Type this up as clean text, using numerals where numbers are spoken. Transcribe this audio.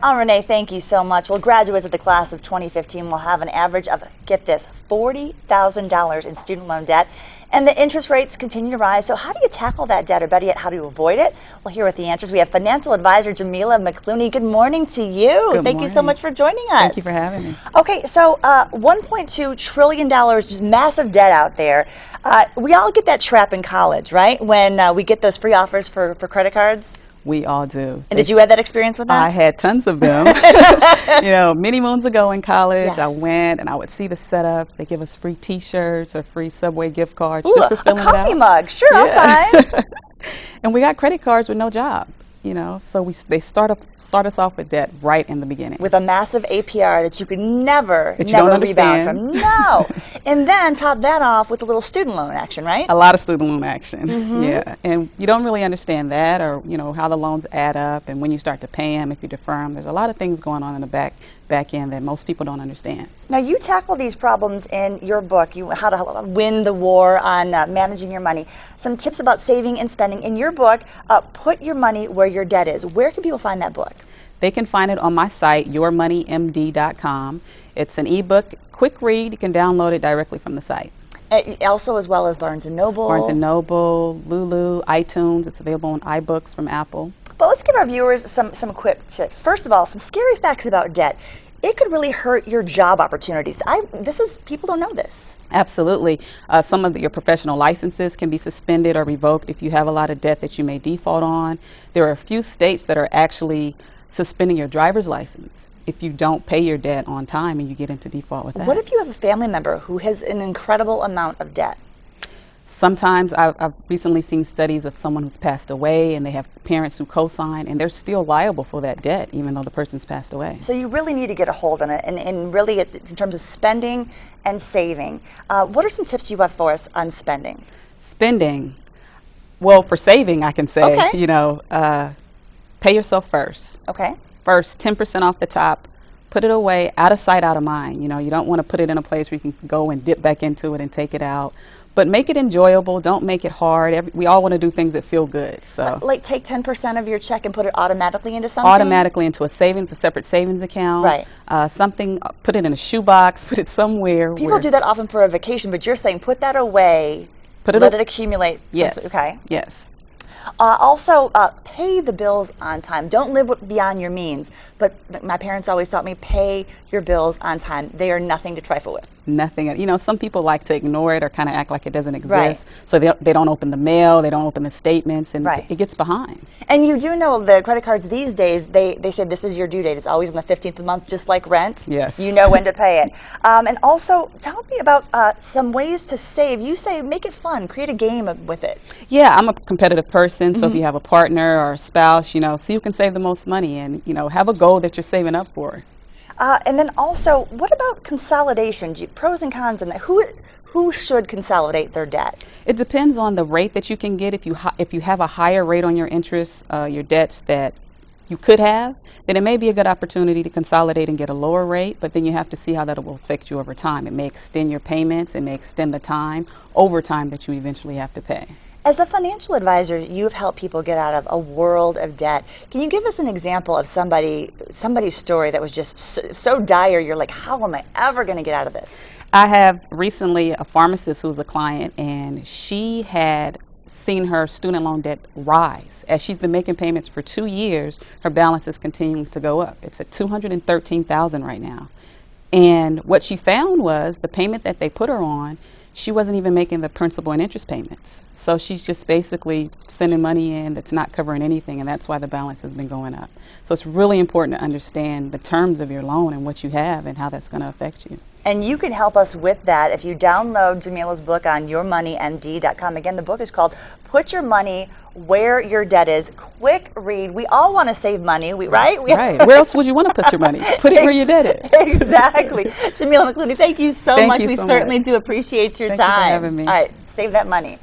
Renee, thank you so much. Well, graduates of the class of 2015 will have an average of, get this, $40,000 in student loan debt. And the interest rates continue to rise. So how do you tackle that debt, or better yet, how do you avoid it? Well, here with the answers, we have financial advisor Jamilah McCluney. Good morning to you. Thank you so much for joining us. Thank you for having me. Okay, so $1.2 trillion, just massive debt out there. We all get that trap in college, right? When we get those free offers for credit cards. We all do. And did you have that experience with that? I had tons of them. You know, many moons ago in college, I went and I would see the setup. They give us free T-shirts or free Subway gift cards just for filling it out. A coffee mug, sure, I'll sign. And we got credit cards with no job. You know, so they start us off with debt right in the beginning. With a massive APR that you could never rebound from. No. And then top that off with a little student loan action, right? A lot of student loan action, yeah. And you don't really understand that, or, you know, how the loans add up and when you start to pay them, if you defer them. There's a lot of things going on in the back end that most people don't understand. Now, you tackle these problems in your book, How to Win the War on Managing Your Money. Some tips about saving and spending. In your book, Put Your Money Where Your Debt Is. Where can people find that book? They can find it on my site, yourmoneymd.com. It's an ebook, quick read. You can download it directly from the site. Also, as well as Barnes & Noble. Barnes & Noble, Lulu, iTunes. It's available on iBooks from Apple. But let's give our viewers some quick tips. First of all, some scary facts about debt. It could really hurt your job opportunities. People don't know this. Absolutely. Some of your professional licenses can be suspended or revoked if you have a lot of debt that you may default on. There are a few states that are actually suspending your driver's license if you don't pay your debt on time and you get into default with that. What if you have a family member who has an incredible amount of debt? Sometimes I've recently seen studies of someone who's passed away and they have parents who co-sign and they're still liable for that debt even though the person's passed away. So you really need to get a hold on it, and really it's in terms of spending and saving. What are some tips you have for us on spending? Spending? Well, for saving I can say, you know, pay yourself first. Okay. First, 10% off the top. Put it away, out of sight, out of mind. You know, you don't want to put it in a place where you can go and dip back into it and take it out. But make it enjoyable. Don't make it hard. We all want to do things that feel good. So, like take 10% of your check and put it automatically into something? Automatically into a separate savings account. Right. Put it in a shoebox, put it somewhere. People do that often for a vacation, but you're saying put that away, let it accumulate. Yes. Okay. Yes. Also, pay the bills on time. Don't live beyond your means. But my parents always taught me, pay your bills on time. They are nothing to trifle with. Nothing. You know, some people like to ignore it or kind of act like it doesn't exist. Right. So they don't open the mail, they don't open the statements, and it gets behind. And you do know the credit cards these days, they say this is your due date. It's always on the 15th of the month, just like rent. Yes. You know when to pay it. And also, tell me about some ways to save. You say make it fun. Create a game with it. Yeah, I'm a competitive person, so if you have a partner or a spouse, you know, see who can save the most money and, you know, have a goal that you're saving up for. And then also, what about consolidation? Pros and cons in that. Who should consolidate their debt? It depends on the rate that you can get. If you have a higher rate on your interest, your debts that you could have, then it may be a good opportunity to consolidate and get a lower rate, but then you have to see how that will affect you over time. It may extend your payments, it may extend the time, over time that you eventually have to pay. As a financial advisor, you've helped people get out of a world of debt. Can you give us an example of somebody's story that was just so dire, you're like, how am I ever going to get out of this? I have recently a pharmacist who was a client, and she had seen her student loan debt rise. As she's been making payments for 2 years, her balance is continuing to go up. It's at $213,000 right now. And what she found was the payment that they put her on, she wasn't even making the principal and interest payments. So she's just basically sending money in that's not covering anything, and that's why the balance has been going up. So it's really important to understand the terms of your loan and what you have and how that's going to affect you. And you can help us with that if you download Jamilah's book on yourmoneymd.com. Again, the book is called Put Your Money Where Your Debt Is. Quick read. We all want to save money, right? Right. Where else would you want to put your money? Put it where your debt is. Exactly. Jamilah McCluney, thank you so much. We so certainly much. do appreciate your time. Thank you for having me. All right, save that money.